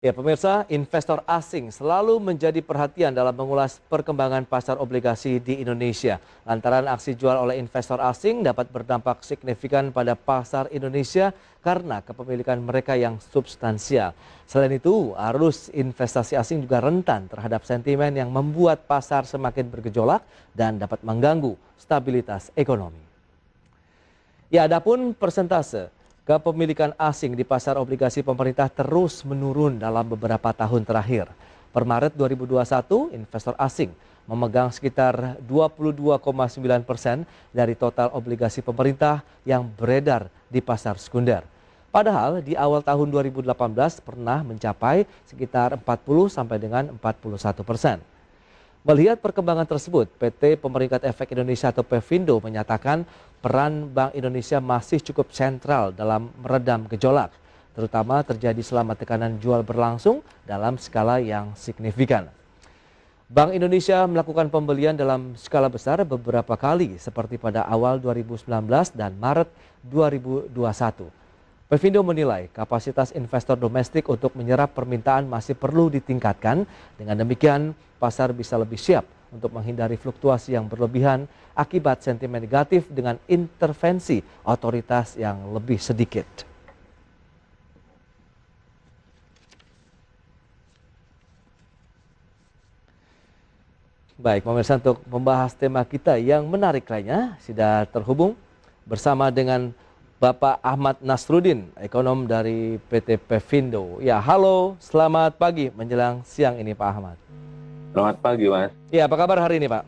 Ya, pemirsa, investor asing selalu menjadi perhatian dalam mengulas perkembangan pasar obligasi di Indonesia. Lantaran aksi jual oleh investor asing dapat berdampak signifikan pada pasar Indonesia karena kepemilikan mereka yang substansial. Selain itu, arus investasi asing juga rentan terhadap sentimen yang membuat pasar semakin bergejolak dan dapat mengganggu stabilitas ekonomi. Ya, adapun persentase kepemilikan asing di pasar obligasi pemerintah terus menurun dalam beberapa tahun terakhir. Per Maret 2021, investor asing memegang sekitar 22,9% dari total obligasi pemerintah yang beredar di pasar sekunder. Padahal di awal tahun 2018 pernah mencapai sekitar 40 sampai dengan 41%. Melihat perkembangan tersebut, PT Pemeringkat Efek Indonesia atau Pevindo menyatakan peran Bank Indonesia masih cukup sentral dalam meredam gejolak, terutama terjadi selama tekanan jual berlangsung dalam skala yang signifikan. Bank Indonesia melakukan pembelian dalam skala besar beberapa kali seperti pada awal 2019 dan Maret 2021. Pevindo menilai kapasitas investor domestik untuk menyerap permintaan masih perlu ditingkatkan. Dengan demikian, pasar bisa lebih siap untuk menghindari fluktuasi yang berlebihan akibat sentimen negatif dengan intervensi otoritas yang lebih sedikit. Baik, pemirsa, untuk membahas tema kita yang menarik lainnya, sudah terhubung bersama dengan Bapak Ahmad Nasruddin, ekonom dari PT Pevindo. Ya, halo, selamat pagi menjelang siang ini Pak Ahmad. Selamat pagi, Mas. Ya, apa kabar hari ini Pak?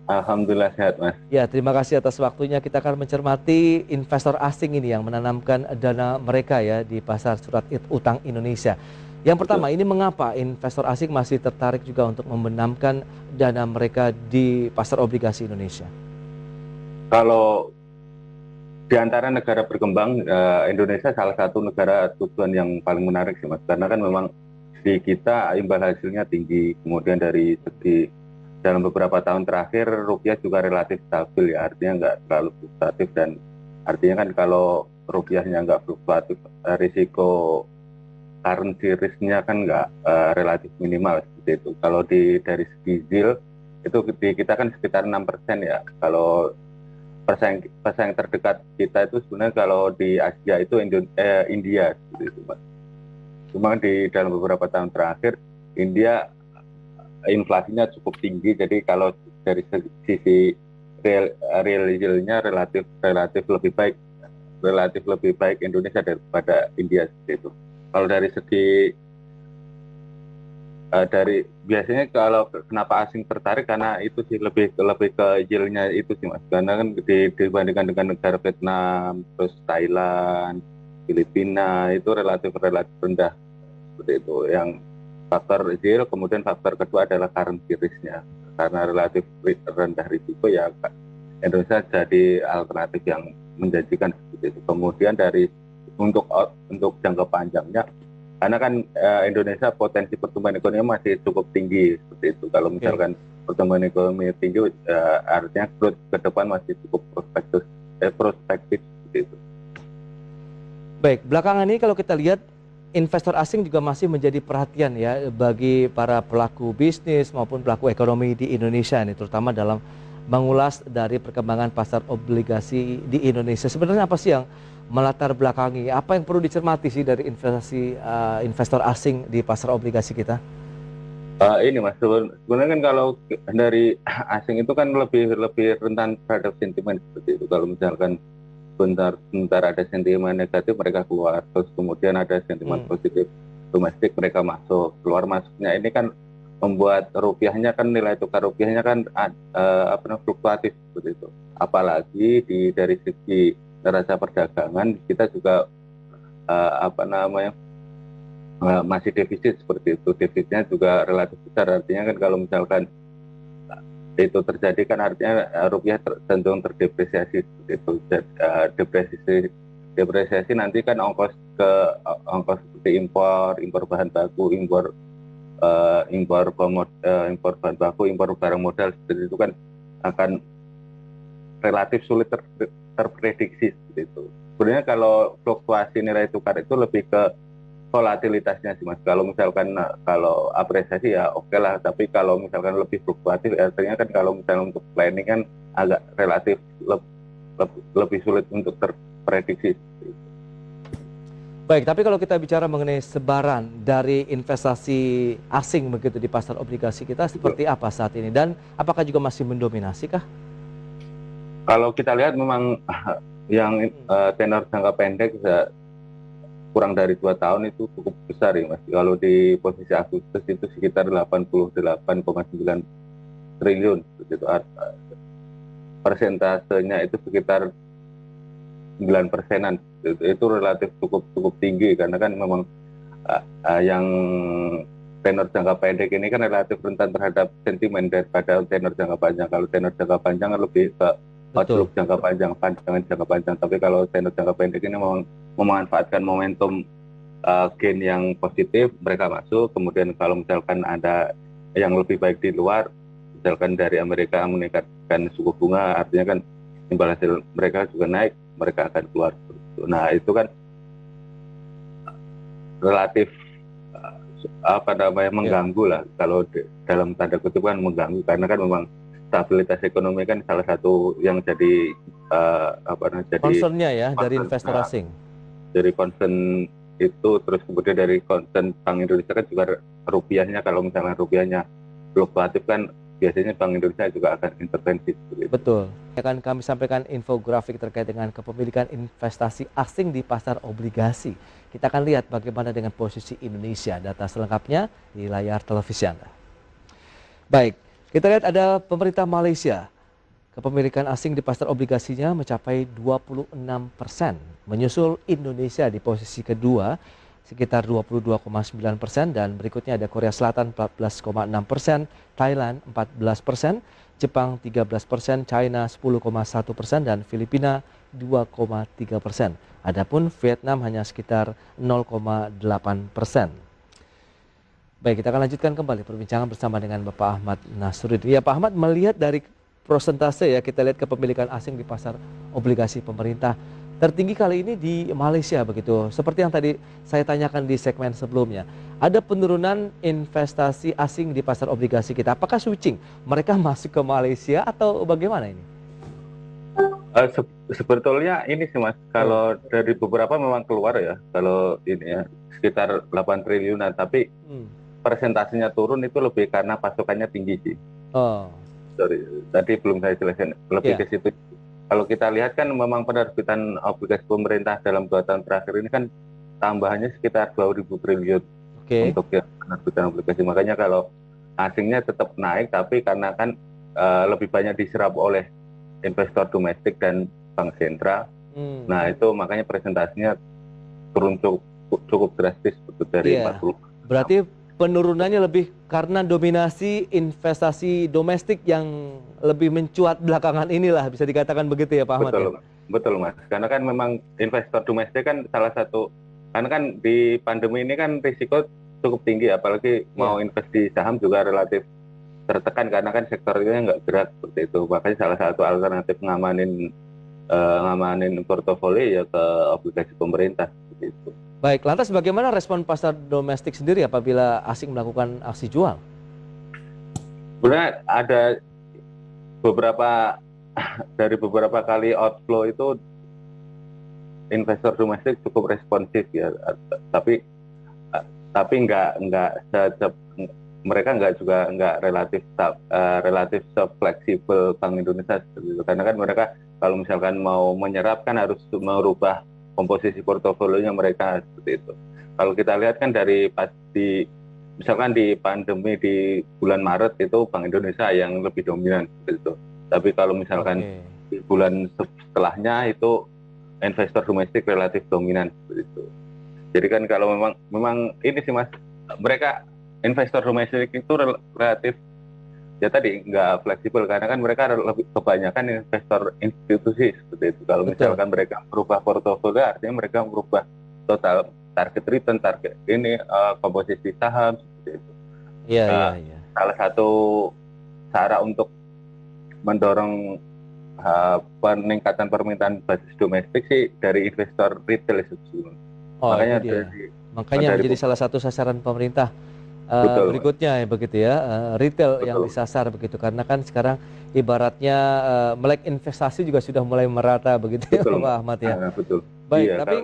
Alhamdulillah sehat, Mas. Ya, terima kasih atas waktunya. Kita akan mencermati investor asing ini yang menanamkan dana mereka ya di pasar surat utang Indonesia. Yang pertama, ini mengapa investor asing masih tertarik juga untuk membenamkan dana mereka di pasar obligasi Indonesia? Kalau di antara negara berkembang, Indonesia salah satu negara tujuan yang paling menarik sih, Mas. Karena kan memang di kita imbal hasilnya tinggi. Kemudian dari segi dalam beberapa tahun terakhir rupiah juga relatif stabil ya, artinya nggak terlalu fluktuatif, dan artinya kan kalau rupiahnya nggak fluktuatif, risiko currency risk-nya kan nggak relatif minimal seperti itu. Kalau dari segi yield itu di kita kan sekitar 6% ya. Kalau pesaing terdekat kita itu sebenarnya kalau di Asia itu India seperti itu, Mas. Cuma di dalam beberapa tahun terakhir India inflasinya cukup tinggi, jadi kalau dari sisi real yield-nya relatif lebih baik Indonesia daripada India seperti itu. Kalau dari segi dari biasanya kalau kenapa asing tertarik karena itu sih lebih ke yield-nya itu sih, Mas. Karena kan dibandingkan dengan negara Vietnam, terus Thailand, Filipina itu relatif rendah seperti itu. Yang faktor yield, kemudian faktor kedua adalah currency risk-nya. Karena relatif rendah risiko ya Indonesia jadi alternatif yang menjanjikan seperti itu. Kemudian untuk jangka panjangnya, karena kan Indonesia potensi pertumbuhan ekonomi masih cukup tinggi seperti itu. Kalau misalkan pertumbuhan ekonomi tinggi, artinya growth ke depan masih cukup prospektif seperti itu. Baik, belakangan ini kalau kita lihat investor asing juga masih menjadi perhatian ya bagi para pelaku bisnis maupun pelaku ekonomi di Indonesia ini, terutama dalam mengulas dari perkembangan pasar obligasi di Indonesia. Sebenarnya apa sih yang melatar belakangi? Apa yang perlu dicermati sih dari investasi investor asing di pasar obligasi kita? Ini Mas, sebenarnya kan kalau dari asing itu kan lebih rentan terhadap sentimen seperti itu. Kalau misalkan sebentar ada sentimen negatif mereka keluar, terus kemudian ada sentimen positif domestik mereka masuk, keluar masuknya ini kan membuat rupiahnya kan, nilai tukar rupiahnya kan fluktuatif seperti itu. Apalagi dari segi neraca perdagangan kita juga masih defisit seperti itu. Defisitnya juga relatif besar, artinya kan kalau misalkan itu terjadi kan artinya rupiah cenderung terdepresiasi seperti itu. Depresiasi nanti kan ongkos seperti impor bahan baku, impor bahan baku, impor barang modal seperti itu kan akan relatif sulit terprediksi seperti itu. Sebenarnya kalau fluktuasi nilai tukar itu lebih ke volatilitasnya sih Mas. Kalau misalkan kalau apresiasi ya oke lah, tapi kalau misalkan lebih fluktuatif artinya kan kalau misalnya untuk planning kan agak relatif lebih sulit untuk terprediksi. Baik, tapi kalau kita bicara mengenai sebaran dari investasi asing begitu di pasar obligasi kita seperti apa saat ini dan apakah juga masih mendominasi kah? Kalau kita lihat memang yang tenor jangka pendek kurang dari 2 tahun itu cukup besar ya Mas. Kalau di posisi Agustus itu sekitar 88,9 triliun, gitu. Persentasenya itu sekitar 9%-an. Itu relatif cukup tinggi karena kan memang yang tenor jangka pendek ini kan relatif rentan terhadap sentimen daripada tenor jangka panjang. Kalau tenor jangka panjang kan lebih ke outlook jangka panjang, pandangan jangka panjang. Tapi kalau tenor jangka pendek ini memang memanfaatkan momentum gain yang positif, mereka masuk. Kemudian kalau misalkan ada yang lebih baik di luar, misalkan dari Amerika meningkatkan suku bunga, artinya kan imbal hasil mereka juga naik, mereka akan keluar. Nah itu kan relatif mengganggu lah, kalau dalam tanda kutip kan mengganggu, karena kan memang stabilitas ekonomi kan salah satu yang jadi concernnya ya dari investor asing. Dari concern itu, terus kemudian dari concern Bank Indonesia kan juga rupiahnya, kalau misalnya rupiahnya fluktuatif kan biasanya Bank Indonesia juga akan intervensi. Betul. Akan kami sampaikan infografik terkait dengan kepemilikan investasi asing di pasar obligasi. Kita akan lihat bagaimana dengan posisi Indonesia. Data selengkapnya di layar televisi Anda. Baik, kita lihat ada pemerintah Malaysia. Kepemilikan asing di pasar obligasinya mencapai 26%, menyusul Indonesia di posisi kedua sekitar 22,9%, dan berikutnya ada Korea Selatan 14,6%, Thailand 14%, Jepang 13%, China 10,1%, dan Filipina 2,3%. Adapun Vietnam hanya sekitar 0,8%. Baik, kita akan lanjutkan kembali perbincangan bersama dengan Bapak Ahmad Nasruddin. Ya, Pak Ahmad, melihat dari persentase ya, kita lihat kepemilikan asing di pasar obligasi pemerintah tertinggi kali ini di Malaysia begitu. Seperti yang tadi saya tanyakan di segmen sebelumnya, ada penurunan investasi asing di pasar obligasi kita. Apakah switching? Mereka masuk ke Malaysia atau bagaimana ini? Sebetulnya ini sih Mas, kalau dari beberapa memang keluar ya, kalau ini ya sekitar 8 triliunan, tapi persentasenya turun itu lebih karena pasokannya tinggi sih. Sorry, tadi belum saya jelaskan, lebih ke situ. Kalau kita lihat kan memang penerbitan obligasi pemerintah dalam 2 tahun terakhir ini kan tambahannya sekitar 2.000 triliun untuk yang penerbitan obligasi. Makanya kalau asingnya tetap naik, tapi karena kan lebih banyak diserap oleh investor domestik dan bank sentral. Nah itu makanya presentasinya turun cukup drastis dari 40. Berarti penurunannya lebih karena dominasi investasi domestik yang lebih mencuat belakangan inilah, bisa dikatakan begitu ya Pak Ahmad? Betul Mas, karena kan memang investor domestik kan salah satu, karena kan di pandemi ini kan risiko cukup tinggi, apalagi mau investasi saham juga relatif tertekan karena kan sektornya nggak gerak seperti itu. Makanya salah satu alternatif ngamanin portofolio ya ke obligasi pemerintah gitu. Baik, lantas bagaimana respon pasar domestik sendiri apabila asing melakukan aksi jual? Sebenarnya ada beberapa kali outflow itu investor domestik cukup responsif ya, tapi mereka nggak relatif fleksibel Bank Indonesia gitu. Karena kan mereka kalau misalkan mau menyerap kan harus merubah komposisi portofolionya mereka seperti itu. Kalau kita lihat kan misalkan di pandemi di bulan Maret itu Bank Indonesia yang lebih dominan seperti itu. Tapi kalau misalkan di bulan setelahnya itu investor domestik relatif dominan seperti itu. Jadi kan kalau memang ini sih Mas, mereka investor domestik itu relatif ya tadi nggak fleksibel karena kan mereka lebih kebanyakan investor institusi seperti itu. Kalau misalkan mereka merubah portofolio, artinya mereka merubah total target return, target ini komposisi saham seperti itu. Salah satu cara untuk mendorong peningkatan permintaan basis domestik sih dari investor retail itu. Makanya Makanya dari menjadi salah satu sasaran pemerintah betul, Mas. berikutnya ya begitu ya, retail yang Betul. disasar begitu. Karena kan sekarang ibaratnya melek investasi juga sudah mulai merata begitu ya Betul, Pak Mas. Ahmad ya. Betul. Baik, Iya, tapi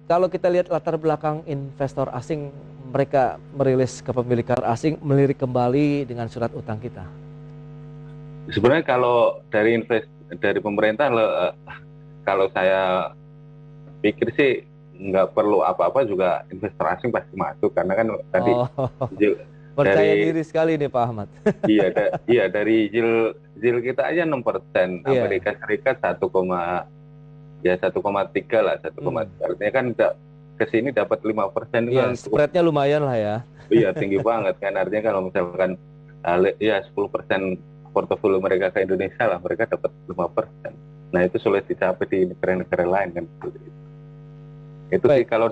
kalau kita lihat latar belakang investor asing, mereka merilis kepemilikan asing melirik kembali dengan surat utang kita. sebenarnya kalau dari pemerintah, kalau saya pikir sih nggak perlu apa-apa juga investor asing pasti masuk, karena kan tadi Oh, yield percaya dari diri sekali nih Pak Ahmad. iya dari yield kita aja 6%, Iya, Amerika Serikat 1,3 lah, 1,3. hmm. Artinya kan ke sini dapat 5% itu Iya, kan cukup. spreadnya lumayan lah ya. Iya, tinggi banget kan. Artinya kalau misalkan ya 10% portofolio mereka ke Indonesia lah, mereka dapat 5%. Nah, itu sulit dicapai di negara-negara lain kan. Itu sih Baik. kalau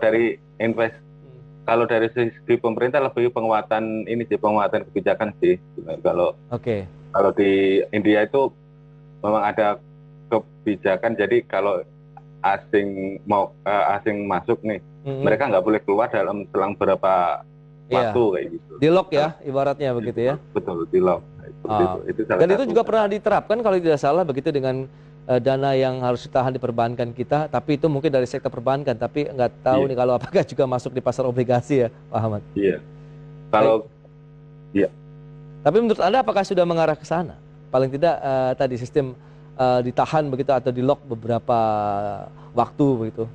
dari sisi pemerintah lebih penguatan ini sih, penguatan kebijakan sih. Kalau Oke. kalau di India itu memang ada kebijakan, jadi kalau asing masuk nih, Mm-mm. mereka nggak boleh keluar dalam selang berapa waktu Iya, kayak gitu. di lock Kalau ya, ibaratnya begitu ya. betul di lock seperti itu. Ah. Itu salah Dan itu satu. juga pernah diterapkan kalau tidak salah begitu dengan dana yang harus ditahan di perbankan kita, tapi itu mungkin dari sektor perbankan, tapi nggak tahu Iya, nih kalau apakah juga masuk di pasar obligasi ya, Pak Ahmad. iya. Baik. Kalau iya, Tapi menurut Anda apakah sudah mengarah ke sana? Paling tidak tadi sistem ditahan begitu atau di lock beberapa waktu begitu.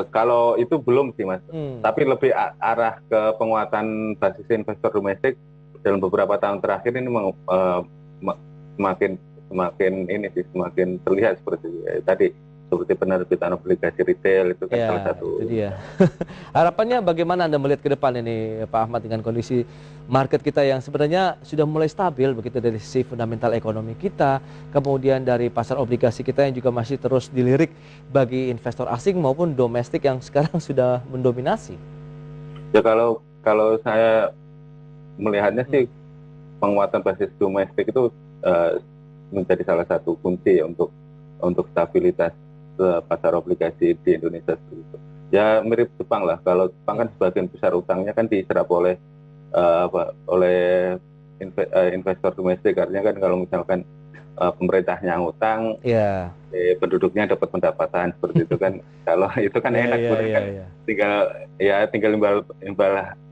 kalau itu belum sih, Mas. Hmm. Tapi lebih arah ke penguatan basis investor domestik dalam beberapa tahun terakhir ini semakin semakin ini sih, semakin terlihat seperti tadi, seperti penerbitan obligasi retail itu kan salah Ya, itu satu. dia. Harapannya bagaimana Anda melihat ke depan ini, Pak Ahmad, dengan kondisi market kita yang sebenarnya sudah mulai stabil begitu dari sisi fundamental ekonomi kita, kemudian dari pasar obligasi kita yang juga masih terus dilirik bagi investor asing maupun domestik yang sekarang sudah mendominasi. Ya, kalau kalau saya melihatnya Hmm. sih, penguatan basis domestik itu eh, menjadi salah satu kunci ya untuk stabilitas pasar obligasi di Indonesia seperti itu. Ya mirip Jepang lah. Kalau Jepang kan Hmm. sebagian besar utangnya kan diserap oleh oleh investor domestik. Artinya kan kalau misalkan pemerintahnya ngutang, Ya, penduduknya dapat pendapatan seperti itu kan. Kalau itu kan ya, enak, ya, sebenarnya ya, kan ya. tinggal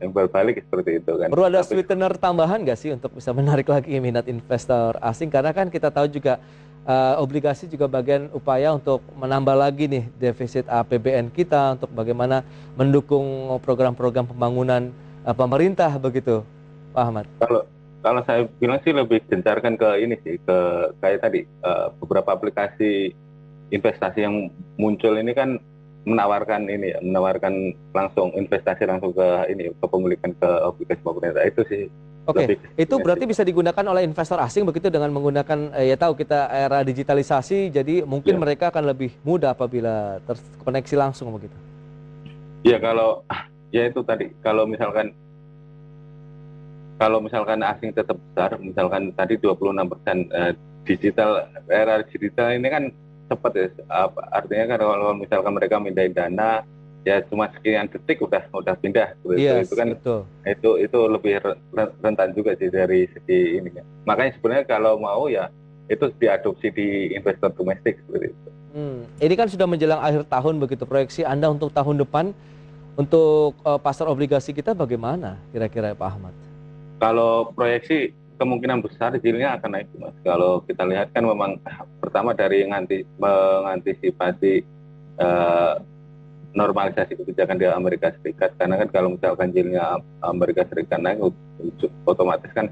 imbal balik seperti itu kan. Perlu ada Tapi sweetener tambahan nggak sih untuk bisa menarik lagi minat investor asing? Karena kan kita tahu juga obligasi juga bagian upaya untuk menambah lagi nih defisit APBN kita untuk bagaimana mendukung program-program pembangunan pemerintah begitu, Pak Ahmad. Kalau kalau saya bilang sih lebih gencarkan ke ini sih, ke kayak tadi beberapa aplikasi investasi yang muncul ini kan menawarkan ini ya, menawarkan langsung investasi langsung ke ini, kepemilikan ke obligasi pemerintah, itu sih Oke, lebih ke itu sini sih. berarti bisa digunakan oleh investor asing begitu dengan menggunakan ya tahu kita era digitalisasi, jadi mungkin Ya, mereka akan lebih mudah apabila terkoneksi langsung begitu. ya kalau ya itu tadi, kalau misalkan asing tetap besar, misalkan tadi 26%, era digital ini kan cepat ya. Artinya kan kalau misalkan mereka mindahin dana, ya cuma sekian detik udah pindah seperti itu. Itu Yes, kan betul. itu lebih rentan juga sih dari segi ini. Makanya sebenarnya kalau mau ya itu diadopsi di investor domestik seperti itu. Ini kan sudah menjelang akhir tahun begitu, proyeksi Anda untuk tahun depan untuk pasar obligasi kita bagaimana kira-kira Pak Ahmad? Kalau proyeksi kemungkinan besar yieldnya akan naik, Mas. Kalau kita lihat kan memang pertama dari mengantisipasi eh, normalisasi kebijakan di Amerika Serikat, karena kan kalau misalkan yieldnya Amerika Serikat naik, otomatis kan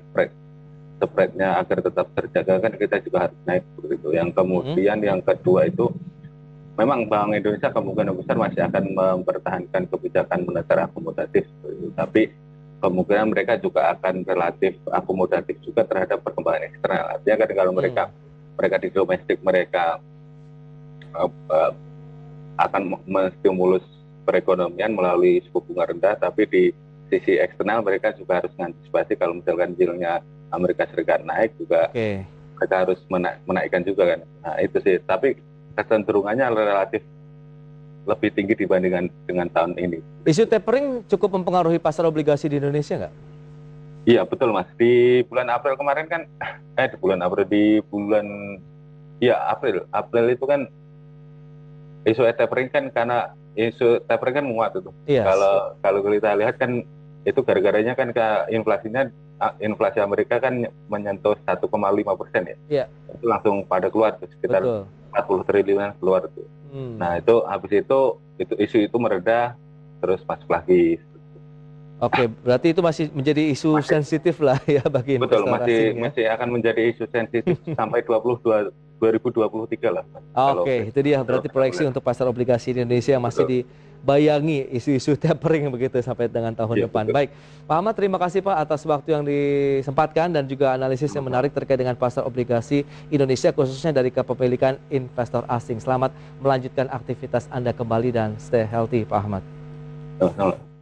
spreadnya agar tetap terjaga kan kita juga harus naik seperti itu. Yang Mhm. kemudian yang kedua itu memang Bank Indonesia kemungkinan besar masih akan mempertahankan kebijakan moneter akomodatif seperti itu. Tapi kemungkinan mereka juga akan relatif akomodatif juga terhadap perkembangan eksternal. Artinya kan kalau mereka Hmm. mereka di domestik mereka uh, akan menstimulus perekonomian melalui suku bunga rendah, tapi di sisi eksternal mereka juga harus mengantisipasi kalau misalkan yieldnya Amerika Serikat naik juga Oke. mereka harus menaikkan juga kan. Nah itu sih, tapi kecenderungannya relatif lebih tinggi dibandingkan dengan tahun ini. Isu tapering cukup mempengaruhi pasar obligasi di Indonesia nggak? Iya betul Mas. Di bulan April kemarin kan, April itu kan isu tapering kan, karena isu tapering kan menguat itu. Iya. Kalau kita lihat kan itu gara-garanya kan inflasi Amerika kan menyentuh 1,5% ya. Iya. Itu langsung pada keluar tuh, sekitar Betul. 40 triliunan keluar tuh. Nah itu habis itu isu itu mereda terus masuk lagi. Oke, berarti itu masih menjadi isu sensitif lah ya bagi Betul, investor asing ya. masih akan menjadi isu sensitif sampai 2023 lah. Oke, itu dia berarti proyeksi untuk pasar obligasi di Indonesia masih dibayangi isu-isu tapering begitu sampai dengan tahun depan. Betul. Baik, Pak Ahmad, terima kasih Pak atas waktu yang disempatkan dan juga analisis yang menarik terkait dengan pasar obligasi Indonesia khususnya dari kepemilikan investor asing. Selamat melanjutkan aktivitas Anda kembali dan stay healthy Pak Ahmad. Sama-sama.